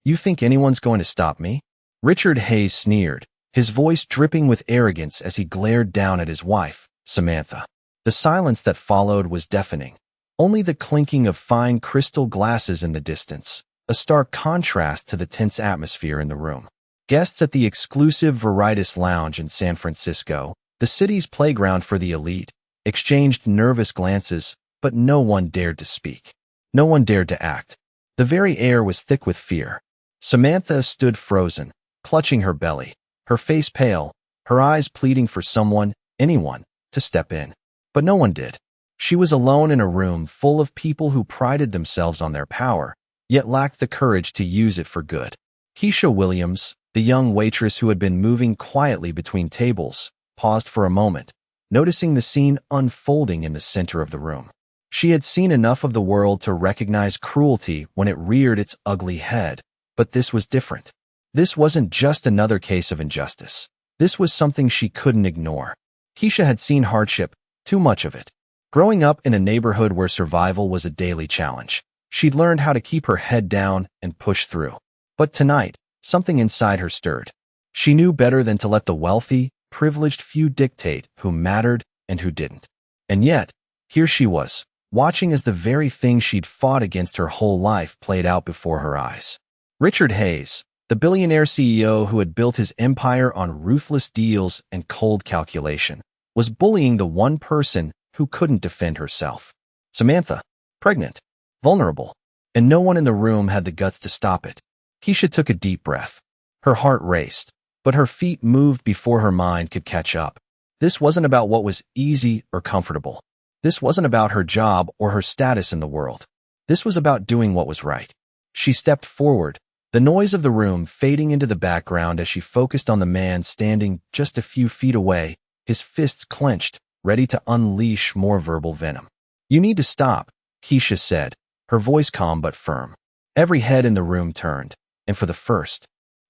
You think anyone's going to stop me? Richard Hayes sneered, his voice dripping with arrogance as he glared down at his wife, Samantha. The silence that followed was deafening. Only the clinking of fine crystal glasses in the distance, a stark contrast to the tense atmosphere in the room. Guests at the exclusive Waitress lounge in San Francisco, the city's playground for the elite, exchanged nervous glances, but no one dared to speak. No one dared to act. The very air was thick with fear. Samantha stood frozen, clutching her belly, her face pale, her eyes pleading for someone, anyone, to step in. But no one did. She was alone in a room full of people who prided themselves on their power, yet lacked the courage to use it for good. Keisha Williams, the young waitress who had been moving quietly between tables, paused for a moment, noticing the scene unfolding in the center of the room. She had seen enough of the world to recognize cruelty when it reared its ugly head, but this was different. This wasn't just another case of injustice. This was something she couldn't ignore. Keisha had seen hardship, too much of it. Growing up in a neighborhood where survival was a daily challenge, she'd learned how to keep her head down and push through. But tonight, something inside her stirred. She knew better than to let the wealthy, privileged few dictate who mattered and who didn't. And yet, here she was, watching as the very thing she'd fought against her whole life played out before her eyes. Richard Hayes, the billionaire CEO who had built his empire on ruthless deals and cold calculation, was bullying the one person who couldn't defend herself. Samantha, pregnant, vulnerable, and no one in the room had the guts to stop it. Keisha took a deep breath. Her heart raced, but her feet moved before her mind could catch up. This wasn't about what was easy or comfortable. This wasn't about her job or her status in the world. This was about doing what was right. She stepped forward, the noise of the room fading into the background as she focused on the man standing just a few feet away, his fists clenched, ready to unleash more verbal venom. "You need to stop," Keisha said, her voice calm but firm. Every head in the room turned, and for the first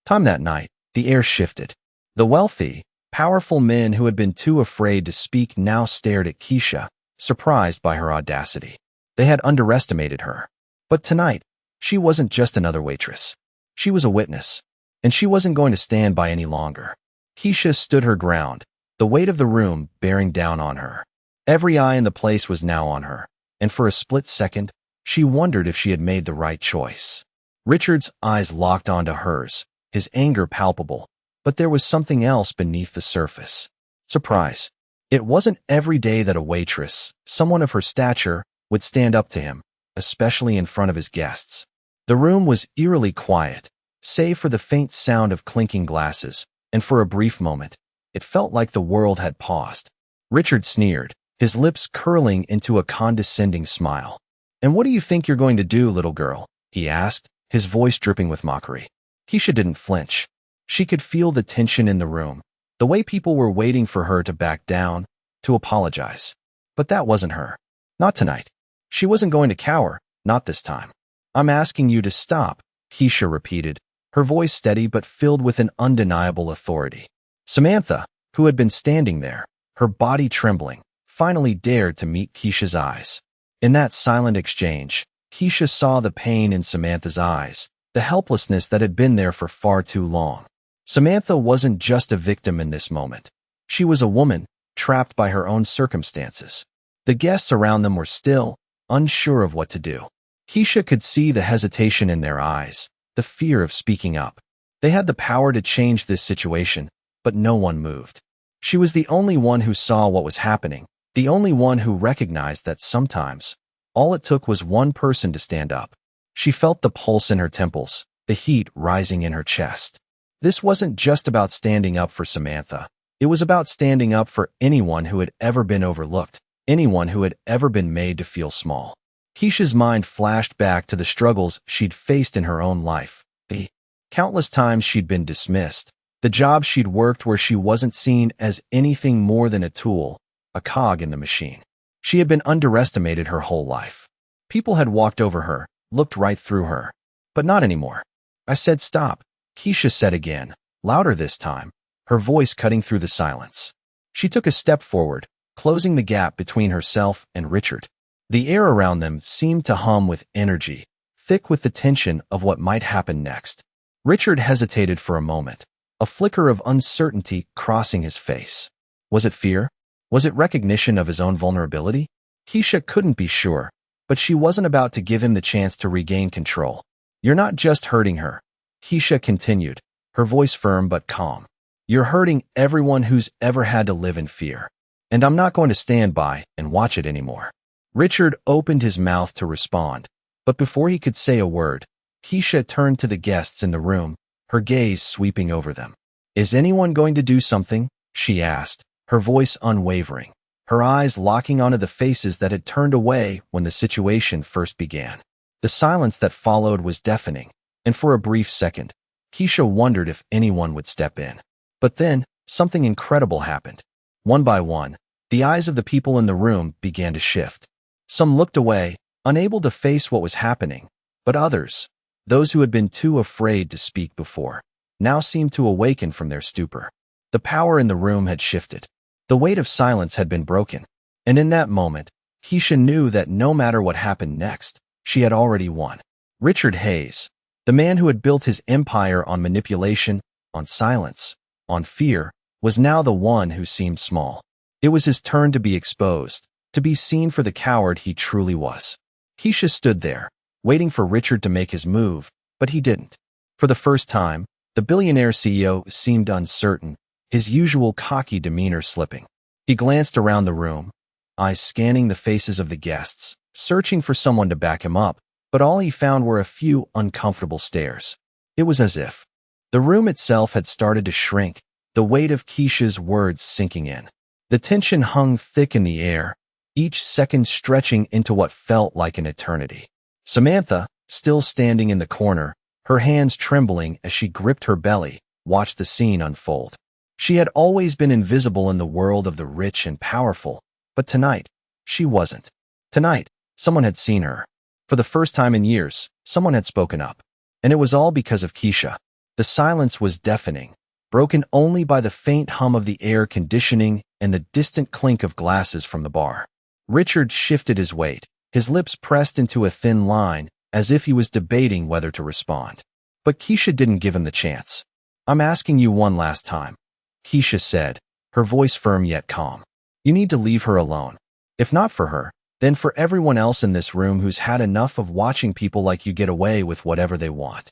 time that night, the air shifted. The wealthy, powerful men who had been too afraid to speak now stared at Keisha, surprised by her audacity. They had underestimated her. But tonight, she wasn't just another waitress. She was a witness, and she wasn't going to stand by any longer. Keisha stood her ground, the weight of the room bearing down on her. Every eye in the place was now on her, and for a split second, she wondered if she had made the right choice. Richard's eyes locked onto hers, his anger palpable, but there was something else beneath the surface. Surprise. It wasn't every day that a waitress, someone of her stature, would stand up to him, especially in front of his guests. The room was eerily quiet, save for the faint sound of clinking glasses, and for a brief moment, it felt like the world had paused. Richard sneered, his lips curling into a condescending smile. "And what do you think you're going to do, little girl?" he asked, his voice dripping with mockery. Keisha didn't flinch. She could feel the tension in the room, the way people were waiting for her to back down, to apologize. But that wasn't her. Not tonight. She wasn't going to cower, not this time. "I'm asking you to stop," Keisha repeated, her voice steady but filled with an undeniable authority. Samantha, who had been standing there, her body trembling, finally dared to meet Keisha's eyes. In that silent exchange, Keisha saw the pain in Samantha's eyes, the helplessness that had been there for far too long. Samantha wasn't just a victim in this moment. She was a woman, trapped by her own circumstances. The guests around them were still, unsure of what to do. Keisha could see the hesitation in their eyes, the fear of speaking up. They had the power to change this situation, but no one moved. She was the only one who saw what was happening, the only one who recognized that sometimes, all it took was one person to stand up. She felt the pulse in her temples, the heat rising in her chest. This wasn't just about standing up for Samantha. It was about standing up for anyone who had ever been overlooked, anyone who had ever been made to feel small. Keisha's mind flashed back to the struggles she'd faced in her own life, the countless times she'd been dismissed, the jobs she'd worked where she wasn't seen as anything more than a tool, a cog in the machine. She had been underestimated her whole life. People had walked over her, looked right through her. But not anymore. "I said stop," Keisha said again, louder this time, her voice cutting through the silence. She took a step forward, closing the gap between herself and Richard. The air around them seemed to hum with energy, thick with the tension of what might happen next. Richard hesitated for a moment, a flicker of uncertainty crossing his face. Was it fear? Was it recognition of his own vulnerability? Keisha couldn't be sure, but she wasn't about to give him the chance to regain control. You're not just hurting her, Keisha continued, her voice firm but calm. You're hurting everyone who's ever had to live in fear. And I'm not going to stand by and watch it anymore. Richard opened his mouth to respond, but before he could say a word, Keisha turned to the guests in the room, her gaze sweeping over them. Is anyone going to do something? She asked, her voice unwavering, her eyes locking onto the faces that had turned away when the situation first began. The silence that followed was deafening, and for a brief second, Keisha wondered if anyone would step in. But then, something incredible happened. One by one, the eyes of the people in the room began to shift. Some looked away, unable to face what was happening, but others, those who had been too afraid to speak before, now seemed to awaken from their stupor. The power in the room had shifted. The weight of silence had been broken, and in that moment, Keisha knew that no matter what happened next, she had already won. Richard Hayes, the man who had built his empire on manipulation, on silence, on fear, was now the one who seemed small. It was his turn to be exposed, to be seen for the coward he truly was. Keisha stood there, waiting for Richard to make his move, but he didn't. For the first time, the billionaire CEO seemed uncertain, his usual cocky demeanor slipping. He glanced around the room, eyes scanning the faces of the guests, searching for someone to back him up, but all he found were a few uncomfortable stares. It was as if the room itself had started to shrink, the weight of Keisha's words sinking in. The tension hung thick in the air, each second stretching into what felt like an eternity. Samantha, still standing in the corner, her hands trembling as she gripped her belly, watched the scene unfold. She had always been invisible in the world of the rich and powerful, but tonight, she wasn't. Tonight, someone had seen her. For the first time in years, someone had spoken up. And it was all because of Keisha. The silence was deafening, broken only by the faint hum of the air conditioning and the distant clink of glasses from the bar. Richard shifted his weight, his lips pressed into a thin line, as if he was debating whether to respond. But Keisha didn't give him the chance. I'm asking you one last time, Keisha said, her voice firm yet calm. You need to leave her alone. If not for her, then for everyone else in this room who's had enough of watching people like you get away with whatever they want.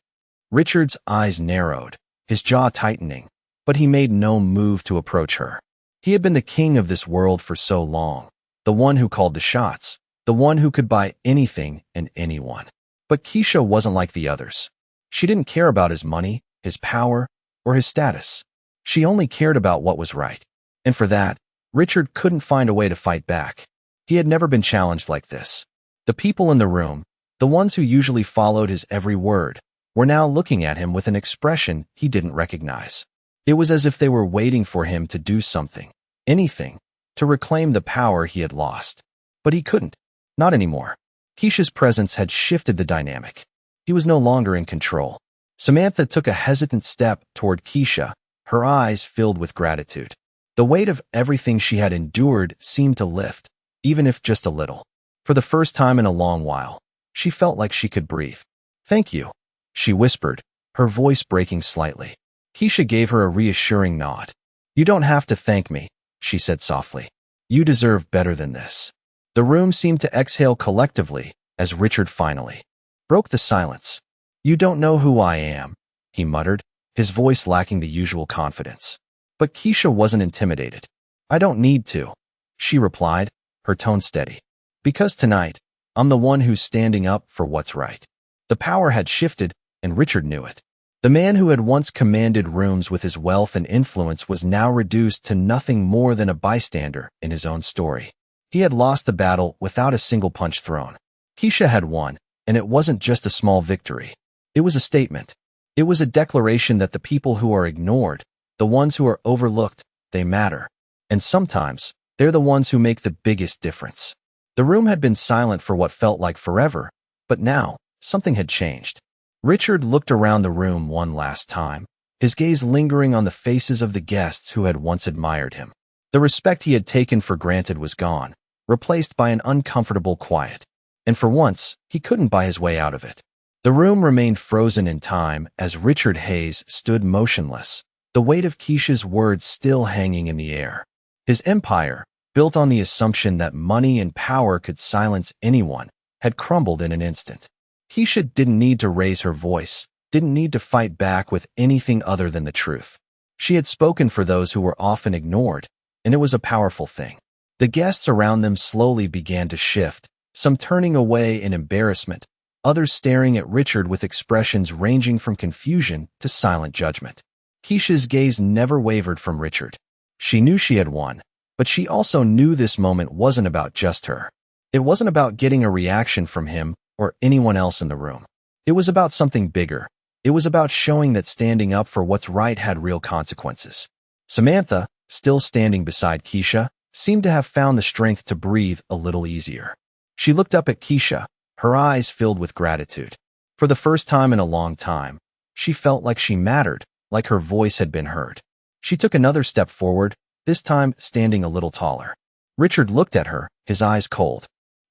Richard's eyes narrowed, his jaw tightening, but he made no move to approach her. He had been the king of this world for so long, the one who called the shots, the one who could buy anything and anyone. But Keisha wasn't like the others. She didn't care about his money, his power, or his status. She only cared about what was right. And for that, Richard couldn't find a way to fight back. He had never been challenged like this. The people in the room, the ones who usually followed his every word, were now looking at him with an expression he didn't recognize. It was as if they were waiting for him to do something, anything, to reclaim the power he had lost. But he couldn't. Not anymore. Keisha's presence had shifted the dynamic. He was no longer in control. Samantha took a hesitant step toward Keisha, her eyes filled with gratitude. The weight of everything she had endured seemed to lift, even if just a little. For the first time in a long while, she felt like she could breathe. Thank you, she whispered, her voice breaking slightly. Keisha gave her a reassuring nod. You don't have to thank me, she said softly. You deserve better than this. The room seemed to exhale collectively as Richard finally broke the silence. You don't know who I am, he muttered, his voice lacking the usual confidence. But Keisha wasn't intimidated. I don't need to, she replied, her tone steady. Because tonight, I'm the one who's standing up for what's right. The power had shifted, and Richard knew it. The man who had once commanded rooms with his wealth and influence was now reduced to nothing more than a bystander in his own story. He had lost the battle without a single punch thrown. Keisha had won, and it wasn't just a small victory. It was a statement. It was a declaration that the people who are ignored, the ones who are overlooked, they matter. And sometimes, they're the ones who make the biggest difference. The room had been silent for what felt like forever, but now, something had changed. Richard looked around the room one last time, his gaze lingering on the faces of the guests who had once admired him. The respect he had taken for granted was gone, replaced by an uncomfortable quiet. And for once, he couldn't buy his way out of it. The room remained frozen in time as Richard Hayes stood motionless, the weight of Keisha's words still hanging in the air. His empire, built on the assumption that money and power could silence anyone, had crumbled in an instant. Keisha didn't need to raise her voice, didn't need to fight back with anything other than the truth. She had spoken for those who were often ignored, and it was a powerful thing. The guests around them slowly began to shift, some turning away in embarrassment, others staring at Richard with expressions ranging from confusion to silent judgment. Keisha's gaze never wavered from Richard. She knew she had won, but she also knew this moment wasn't about just her. It wasn't about getting a reaction from him or anyone else in the room. It was about something bigger. It was about showing that standing up for what's right had real consequences. Samantha, still standing beside Keisha, seemed to have found the strength to breathe a little easier. She looked up at Keisha, her eyes filled with gratitude. For the first time in a long time, she felt like she mattered, like her voice had been heard. She took another step forward, this time standing a little taller. Richard looked at her, his eyes cold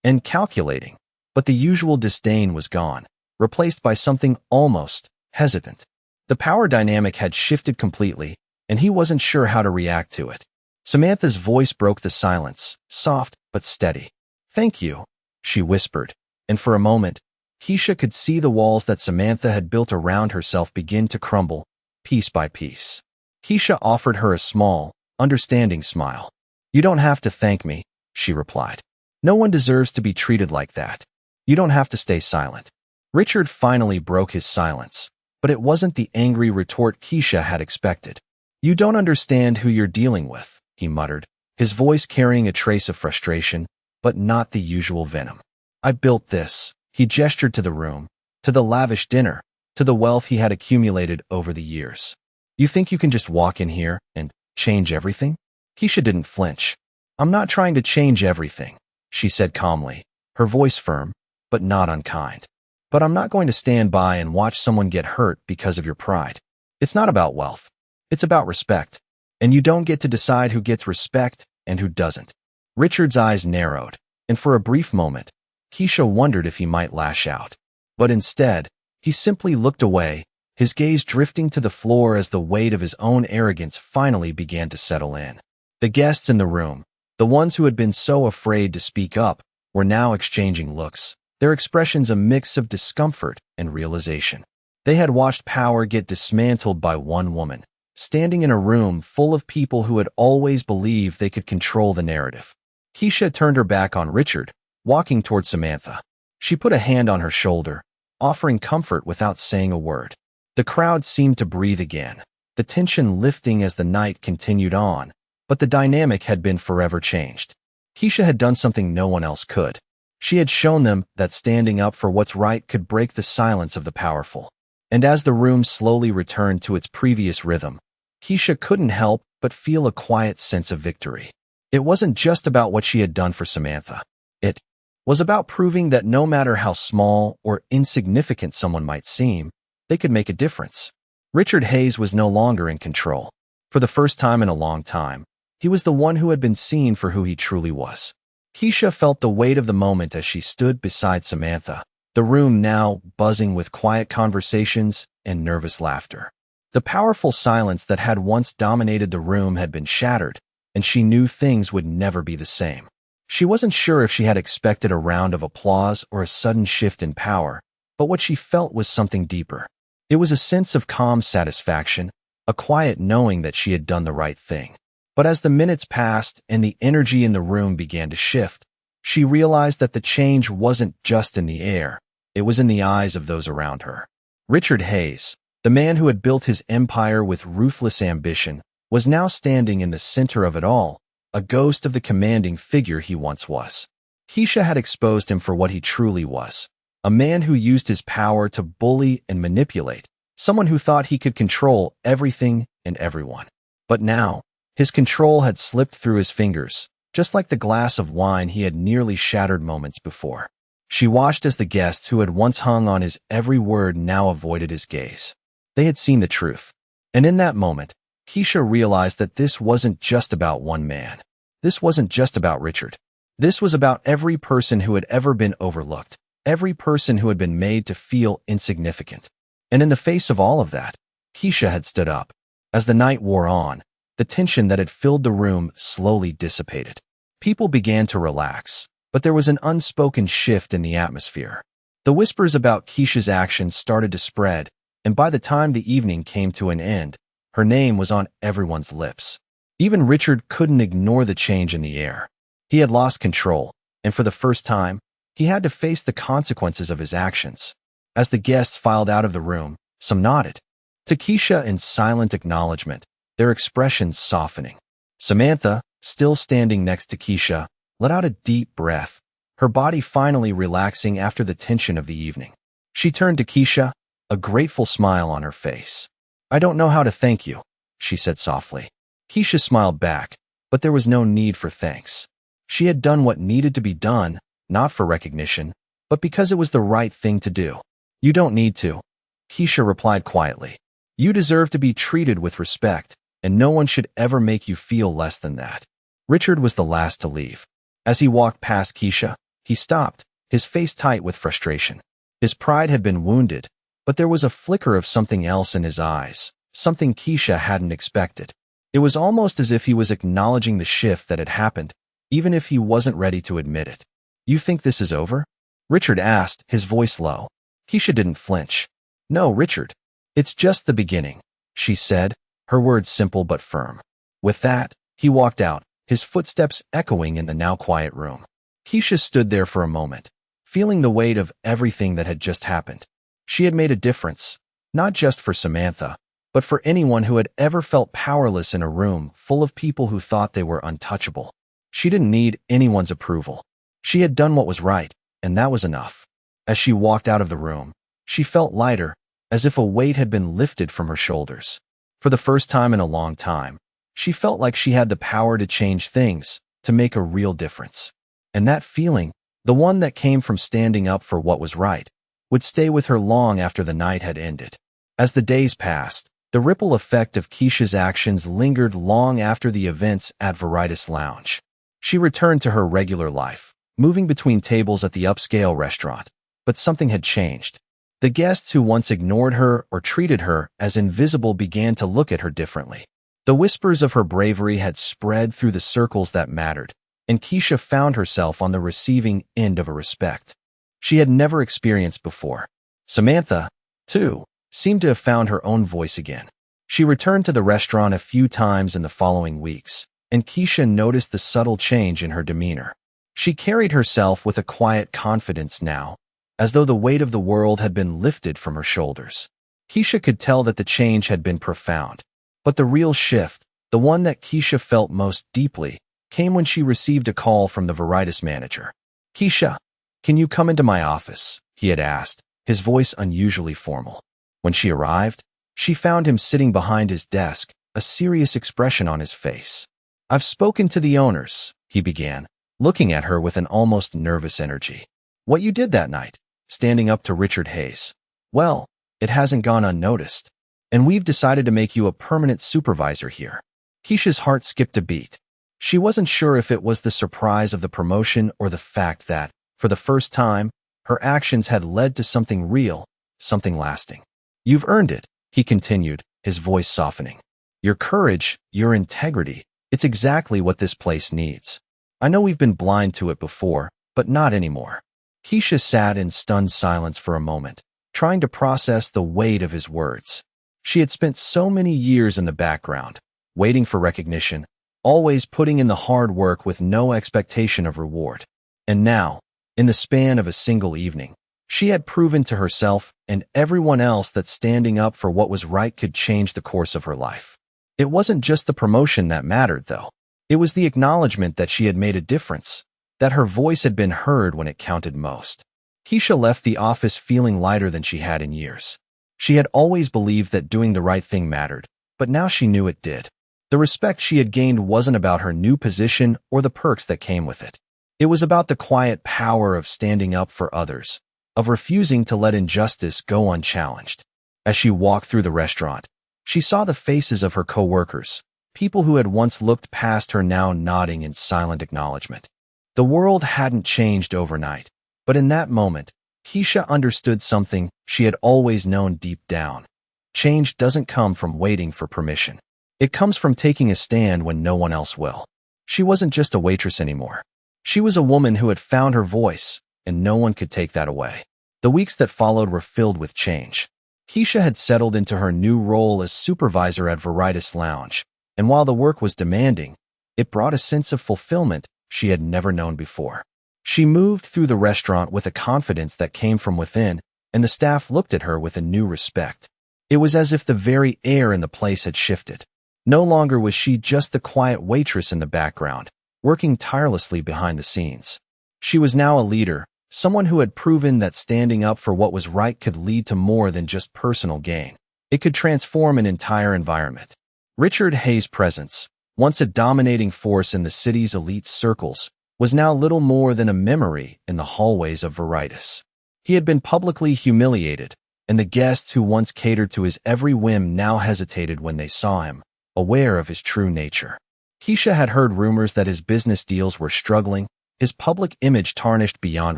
and calculating, but the usual disdain was gone, replaced by something almost hesitant. The power dynamic had shifted completely, and he wasn't sure how to react to it. Samantha's voice broke the silence, soft but steady. "Thank you," she whispered, and for a moment, Keisha could see the walls that Samantha had built around herself begin to crumble, piece by piece. Keisha offered her a small, understanding smile. "You don't have to thank me," she replied. "No one deserves to be treated like that. You don't have to stay silent." Richard finally broke his silence, but it wasn't the angry retort Keisha had expected. "You don't understand who you're dealing with," he muttered, his voice carrying a trace of frustration, but not the usual venom. "I built this." He gestured to the room, to the lavish dinner, to the wealth he had accumulated over the years. "You think you can just walk in here and change everything?" Keisha didn't flinch. "I'm not trying to change everything," she said calmly, her voice firm, but not unkind. "But I'm not going to stand by and watch someone get hurt because of your pride. It's not about wealth. It's about respect. And you don't get to decide who gets respect and who doesn't." Richard's eyes narrowed, and for a brief moment, Keisha wondered if he might lash out. But instead, he simply looked away, his gaze drifting to the floor as the weight of his own arrogance finally began to settle in. The guests in the room, the ones who had been so afraid to speak up, were now exchanging looks, their expressions a mix of discomfort and realization. They had watched power get dismantled by one woman, standing in a room full of people who had always believed they could control the narrative. Keisha turned her back on Richard, walking toward Samantha. She put a hand on her shoulder, offering comfort without saying a word. The crowd seemed to breathe again, the tension lifting as the night continued on, but the dynamic had been forever changed. Keisha had done something no one else could. She had shown them that standing up for what's right could break the silence of the powerful. And as the room slowly returned to its previous rhythm, Keisha couldn't help but feel a quiet sense of victory. It wasn't just about what she had done for Samantha. It was about proving that no matter how small or insignificant someone might seem, they could make a difference. Richard Hayes was no longer in control. For the first time in a long time, he was the one who had been seen for who he truly was. Keisha felt the weight of the moment as she stood beside Samantha, the room now buzzing with quiet conversations and nervous laughter. The powerful silence that had once dominated the room had been shattered, and she knew things would never be the same. She wasn't sure if she had expected a round of applause or a sudden shift in power, but what she felt was something deeper. It was a sense of calm satisfaction, a quiet knowing that she had done the right thing. But as the minutes passed and the energy in the room began to shift, she realized that the change wasn't just in the air, it was in the eyes of those around her. Richard Hayes, the man who had built his empire with ruthless ambition, was now standing in the center of it all, a ghost of the commanding figure he once was. Keisha had exposed him for what he truly was, a man who used his power to bully and manipulate, someone who thought he could control everything and everyone. But now, his control had slipped through his fingers, just like the glass of wine he had nearly shattered moments before. She watched as the guests who had once hung on his every word now avoided his gaze. They had seen the truth. And in that moment, Keisha realized that this wasn't just about one man. This wasn't just about Richard. This was about every person who had ever been overlooked, every person who had been made to feel insignificant. And in the face of all of that, Keisha had stood up. As the night wore on, the tension that had filled the room slowly dissipated. People began to relax, but there was an unspoken shift in the atmosphere. The whispers about Keisha's actions started to spread, and by the time the evening came to an end, her name was on everyone's lips. Even Richard couldn't ignore the change in the air. He had lost control, and for the first time, he had to face the consequences of his actions. As the guests filed out of the room, some nodded to Keisha in silent acknowledgement, their expressions softening. Samantha, still standing next to Keisha, let out a deep breath, her body finally relaxing after the tension of the evening. She turned to Keisha, a grateful smile on her face. "I don't know how to thank you," she said softly. Keisha smiled back, but there was no need for thanks. She had done what needed to be done, not for recognition, but because it was the right thing to do. "You don't need to," Keisha replied quietly. "You deserve to be treated with respect, and no one should ever make you feel less than that." Richard was the last to leave. As he walked past Keisha, he stopped, his face tight with frustration. His pride had been wounded, but there was a flicker of something else in his eyes, something Keisha hadn't expected. It was almost as if he was acknowledging the shift that had happened, even if he wasn't ready to admit it. "You think this is over?" Richard asked, his voice low. Keisha didn't flinch. "No, Richard. It's just the beginning," she said, her words simple but firm. With that, he walked out, his footsteps echoing in the now quiet room. Keisha stood there for a moment, feeling the weight of everything that had just happened. She had made a difference, not just for Samantha, but for anyone who had ever felt powerless in a room full of people who thought they were untouchable. She didn't need anyone's approval. She had done what was right, and that was enough. As she walked out of the room, she felt lighter, as if a weight had been lifted from her shoulders. For the first time in a long time, she felt like she had the power to change things, to make a real difference. And that feeling, the one that came from standing up for what was right, would stay with her long after the night had ended. As the days passed, the ripple effect of Keisha's actions lingered long after the events at Waitress Lounge. She returned to her regular life, moving between tables at the upscale restaurant. But something had changed. The guests who once ignored her or treated her as invisible began to look at her differently. The whispers of her bravery had spread through the circles that mattered, and Keisha found herself on the receiving end of a respect she had never experienced before. Samantha, too, seemed to have found her own voice again. She returned to the restaurant a few times in the following weeks, and Keisha noticed the subtle change in her demeanor. She carried herself with a quiet confidence now, as though the weight of the world had been lifted from her shoulders. Keisha could tell that the change had been profound. But the real shift, the one that Keisha felt most deeply, came when she received a call from the Waitress manager. "Keisha, can you come into my office?" he had asked, his voice unusually formal. When she arrived, she found him sitting behind his desk, a serious expression on his face. "I've spoken to the owners," he began, looking at her with an almost nervous energy. "What you did that night, standing up to Richard Hayes, well, it hasn't gone unnoticed. And we've decided to make you a permanent supervisor here." Keisha's heart skipped a beat. She wasn't sure if it was the surprise of the promotion or the fact that, for the first time, her actions had led to something real, something lasting. "You've earned it," he continued, his voice softening. "Your courage, your integrity, it's exactly what this place needs. I know we've been blind to it before, but not anymore." Keisha sat in stunned silence for a moment, trying to process the weight of his words. She had spent so many years in the background, waiting for recognition, always putting in the hard work with no expectation of reward. And now, in the span of a single evening, she had proven to herself and everyone else that standing up for what was right could change the course of her life. It wasn't just the promotion that mattered, though. It was the acknowledgement that she had made a difference, that her voice had been heard when it counted most. Keisha left the office feeling lighter than she had in years. She had always believed that doing the right thing mattered, but now she knew it did. The respect she had gained wasn't about her new position or the perks that came with it. It was about the quiet power of standing up for others, of refusing to let injustice go unchallenged. As she walked through the restaurant, she saw the faces of her coworkers, people who had once looked past her now nodding in silent acknowledgement. The world hadn't changed overnight, but in that moment, Keisha understood something she had always known deep down. Change doesn't come from waiting for permission. It comes from taking a stand when no one else will. She wasn't just a waitress anymore. She was a woman who had found her voice, and no one could take that away. The weeks that followed were filled with change. Keisha had settled into her new role as supervisor at Waitress Lounge, and while the work was demanding, it brought a sense of fulfillment she had never known before. She moved through the restaurant with a confidence that came from within, and the staff looked at her with a new respect. It was as if the very air in the place had shifted. No longer was she just the quiet waitress in the background, working tirelessly behind the scenes. She was now a leader, someone who had proven that standing up for what was right could lead to more than just personal gain. It could transform an entire environment. Richard Hay's presence, once a dominating force in the city's elite circles, was now little more than a memory in the hallways of Waitress. He had been publicly humiliated, and the guests who once catered to his every whim now hesitated when they saw him, aware of his true nature. Keisha had heard rumors that his business deals were struggling, his public image tarnished beyond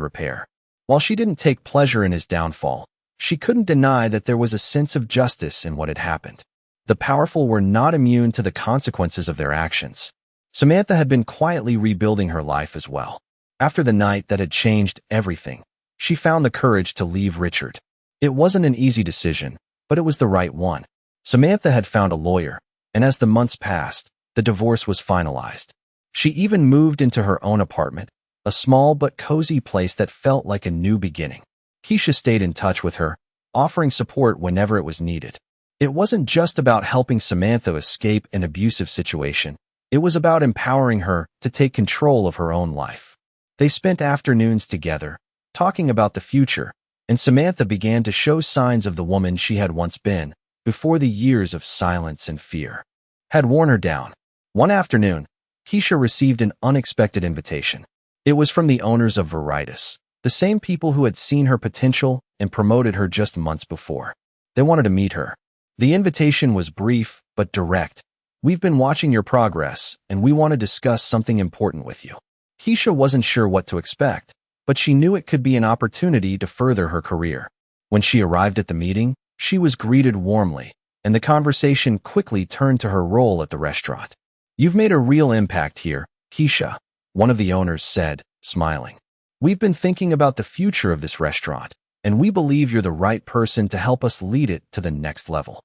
repair. While she didn't take pleasure in his downfall, she couldn't deny that there was a sense of justice in what had happened. The powerful were not immune to the consequences of their actions. Samantha had been quietly rebuilding her life as well. After the night that had changed everything, she found the courage to leave Richard. It wasn't an easy decision, but it was the right one. Samantha had found a lawyer, and as the months passed, the divorce was finalized. She even moved into her own apartment, a small but cozy place that felt like a new beginning. Keisha stayed in touch with her, offering support whenever it was needed. It wasn't just about helping Samantha escape an abusive situation. It was about empowering her to take control of her own life. They spent afternoons together, talking about the future, and Samantha began to show signs of the woman she had once been, before the years of silence and fear had worn her down. One afternoon, Keisha received an unexpected invitation. It was from the owners of Waitress, the same people who had seen her potential and promoted her just months before. They wanted to meet her. The invitation was brief but direct. "We've been watching your progress, and we want to discuss something important with you." Keisha wasn't sure what to expect, but she knew it could be an opportunity to further her career. When she arrived at the meeting, she was greeted warmly, and the conversation quickly turned to her role at the restaurant. "You've made a real impact here, Keisha," one of the owners said, smiling. "We've been thinking about the future of this restaurant, and we believe you're the right person to help us lead it to the next level."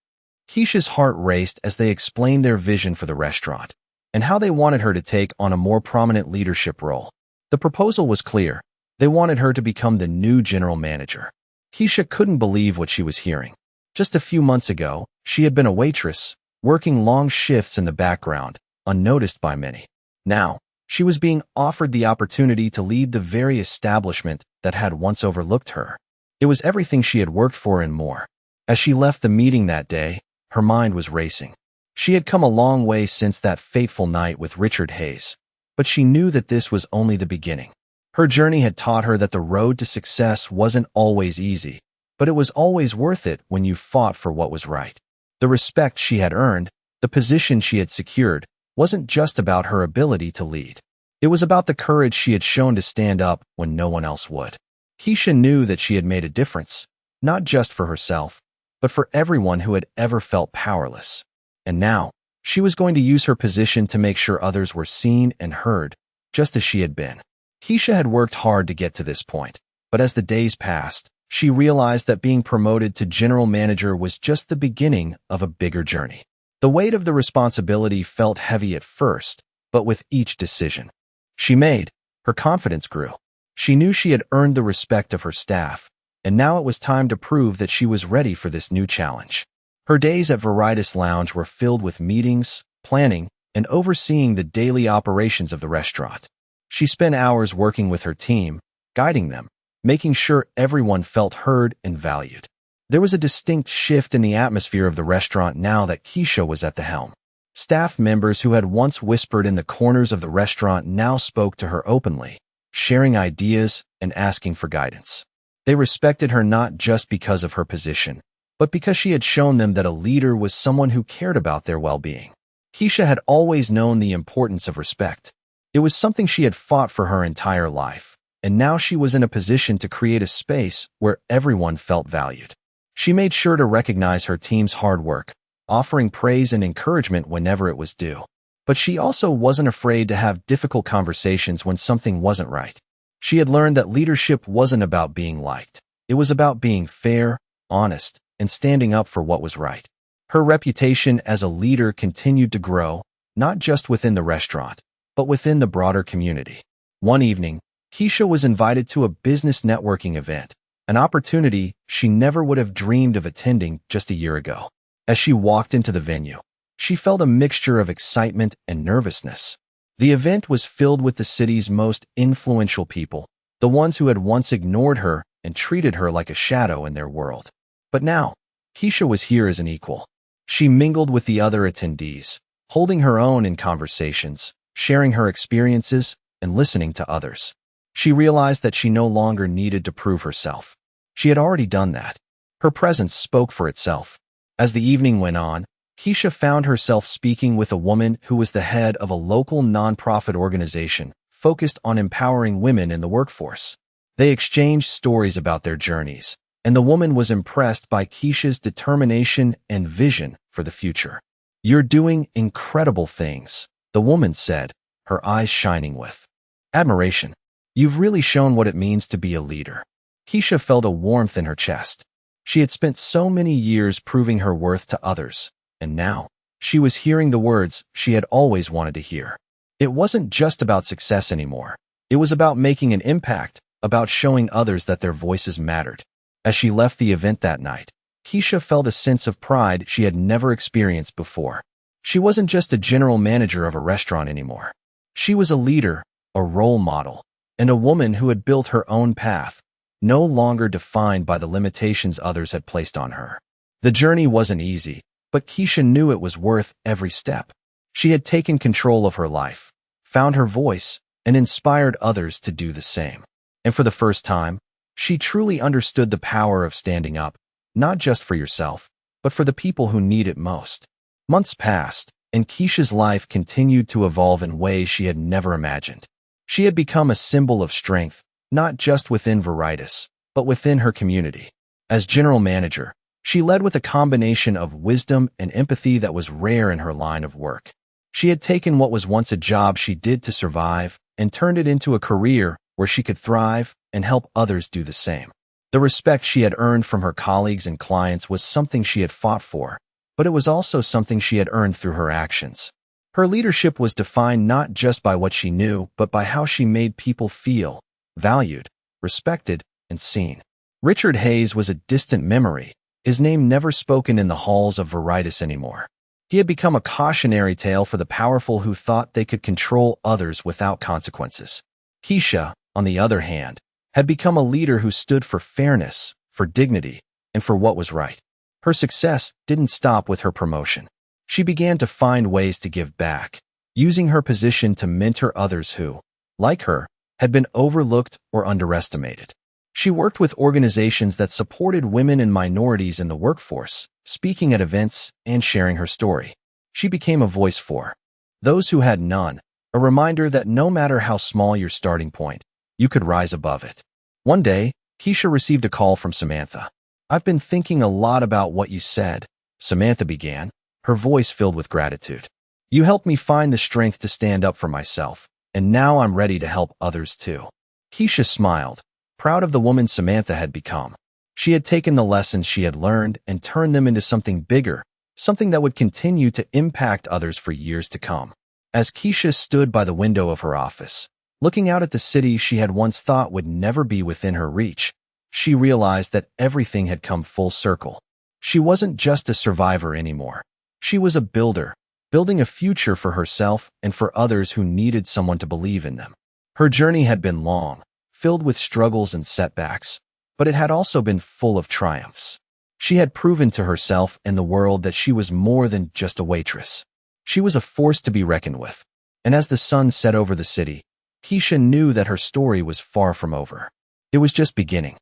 Keisha's heart raced as they explained their vision for the restaurant and how they wanted her to take on a more prominent leadership role. The proposal was clear. They wanted her to become the new general manager. Keisha couldn't believe what she was hearing. Just a few months ago, she had been a waitress, working long shifts in the background, unnoticed by many. Now, she was being offered the opportunity to lead the very establishment that had once overlooked her. It was everything she had worked for and more. As she left the meeting that day, her mind was racing. She had come a long way since that fateful night with Richard Hayes, but she knew that this was only the beginning. Her journey had taught her that the road to success wasn't always easy, but it was always worth it when you fought for what was right. The respect she had earned, the position she had secured, wasn't just about her ability to lead. It was about the courage she had shown to stand up when no one else would. Keisha knew that she had made a difference, not just for herself, but for everyone who had ever felt powerless. And now, she was going to use her position to make sure others were seen and heard, just as she had been. Keisha had worked hard to get to this point, but as the days passed, she realized that being promoted to general manager was just the beginning of a bigger journey. The weight of the responsibility felt heavy at first, but with each decision she made, her confidence grew. She knew she had earned the respect of her staff, and now it was time to prove that she was ready for this new challenge. Her days at Waitress Lounge were filled with meetings, planning, and overseeing the daily operations of the restaurant. She spent hours working with her team, guiding them, making sure everyone felt heard and valued. There was a distinct shift in the atmosphere of the restaurant now that Keisha was at the helm. Staff members who had once whispered in the corners of the restaurant now spoke to her openly, sharing ideas and asking for guidance. They respected her not just because of her position, but because she had shown them that a leader was someone who cared about their well-being. Keisha had always known the importance of respect. It was something she had fought for her entire life, and now she was in a position to create a space where everyone felt valued. She made sure to recognize her team's hard work, offering praise and encouragement whenever it was due. But she also wasn't afraid to have difficult conversations when something wasn't right. She had learned that leadership wasn't about being liked. It was about being fair, honest, and standing up for what was right. Her reputation as a leader continued to grow, not just within the restaurant, but within the broader community. One evening, Keisha was invited to a business networking event, an opportunity she never would have dreamed of attending just a year ago. As she walked into the venue, she felt a mixture of excitement and nervousness. The event was filled with the city's most influential people, the ones who had once ignored her and treated her like a shadow in their world. But now, Keisha was here as an equal. She mingled with the other attendees, holding her own in conversations, sharing her experiences, and listening to others. She realized that she no longer needed to prove herself. She had already done that. Her presence spoke for itself. As the evening went on, Keisha found herself speaking with a woman who was the head of a local nonprofit organization focused on empowering women in the workforce. They exchanged stories about their journeys, and the woman was impressed by Keisha's determination and vision for the future. "You're doing incredible things," the woman said, her eyes shining with admiration. "You've really shown what it means to be a leader." Keisha felt a warmth in her chest. She had spent so many years proving her worth to others, and now she was hearing the words she had always wanted to hear. It wasn't just about success anymore. It was about making an impact, about showing others that their voices mattered. As she left the event that night, Keisha felt a sense of pride she had never experienced before. She wasn't just a general manager of a restaurant anymore. She was a leader, a role model, and a woman who had built her own path, no longer defined by the limitations others had placed on her. The journey wasn't easy, but Keisha knew it was worth every step. She had taken control of her life, found her voice, and inspired others to do the same. And for the first time, she truly understood the power of standing up, not just for yourself, but for the people who need it most. Months passed, and Keisha's life continued to evolve in ways she had never imagined. She had become a symbol of strength, not just within Waitress, but within her community. As general manager, she led with a combination of wisdom and empathy that was rare in her line of work. She had taken what was once a job she did to survive and turned it into a career where she could thrive and help others do the same. The respect she had earned from her colleagues and clients was something she had fought for, but it was also something she had earned through her actions. Her leadership was defined not just by what she knew, but by how she made people feel valued, respected, and seen. Richard Hayes was a distant memory, his name never spoken in the halls of Waitress anymore. He had become a cautionary tale for the powerful who thought they could control others without consequences. Keisha, on the other hand, had become a leader who stood for fairness, for dignity, and for what was right. Her success didn't stop with her promotion. She began to find ways to give back, using her position to mentor others who, like her, had been overlooked or underestimated. She worked with organizations that supported women and minorities in the workforce, speaking at events and sharing her story. She became a voice for those who had none, a reminder that no matter how small your starting point, you could rise above it. One day, Keisha received a call from Samantha. "I've been thinking a lot about what you said," Samantha began, her voice filled with gratitude. "You helped me find the strength to stand up for myself, and now I'm ready to help others too." Keisha smiled, proud of the woman Samantha had become. She had taken the lessons she had learned and turned them into something bigger, something that would continue to impact others for years to come. As Keisha stood by the window of her office, looking out at the city she had once thought would never be within her reach, she realized that everything had come full circle. She wasn't just a survivor anymore. She was a builder, building a future for herself and for others who needed someone to believe in them. Her journey had been long, filled with struggles and setbacks, but it had also been full of triumphs. She had proven to herself and the world that she was more than just a waitress. She was a force to be reckoned with. And as the sun set over the city, Keisha knew that her story was far from over. It was just beginning.